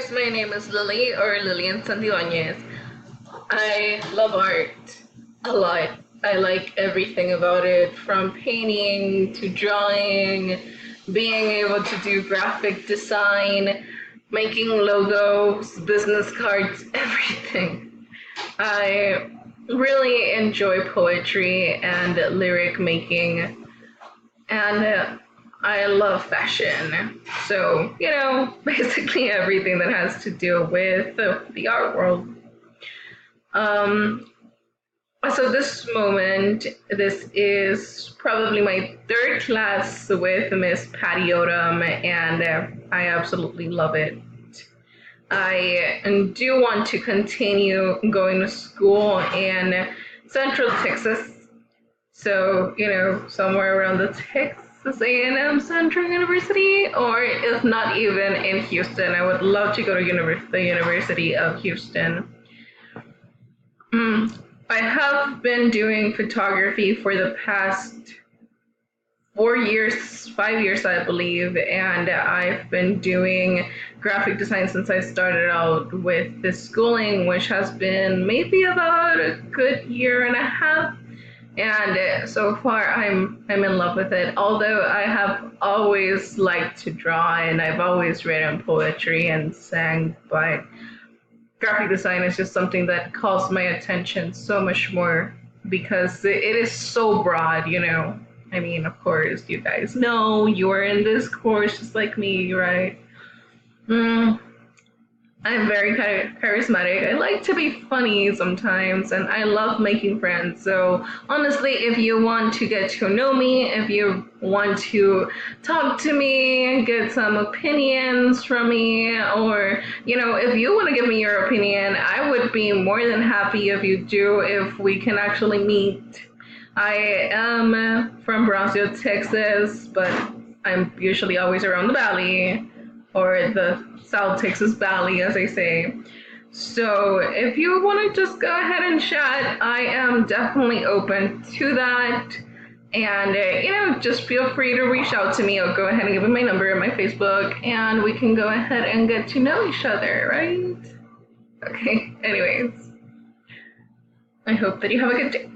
guys, my name is Lily or Lillian Santibáñez. I love art a lot. I like everything about it, from painting to drawing, being able to do graphic design, making logos, business cards, everything. I really enjoy poetry and lyric making, and I love fashion. So, basically everything that has to do with the art world. Um, so this is probably my third class with Miss Patty Odom, and I absolutely love it. I do want to continue going to school in Central Texas, so, somewhere around the Texas A&M Central University, or if not even in Houston. I would love to go to the University of Houston. I have been doing photography for the past 4 years, 5 years, I believe, and I've been doing graphic design since I started out with this schooling, which has been maybe about a good year and a half. And so far, I'm in love with it. Although I have always liked to draw, and I've always written poetry and sang, but graphic design is just something that calls my attention so much more because it is so broad. I mean, of course, you guys know you are in this course just like me, right? I'm very charismatic. I like to be funny sometimes, and I love making friends. So, honestly, if you want to get to know me, if you want to talk to me, get some opinions from me, or, if you want to give me your opinion, I would be more than happy if you do, if we can actually meet. I am from Brownsville, Texas, but I'm usually always around the valley, or the South Texas Valley, as I say. So if you want to just go ahead and chat, I am definitely open to that. And, just feel free to reach out to me. I'll go ahead and give you my number and my Facebook, and we can go ahead and get to know each other, right? Okay, anyways. I hope that you have a good day.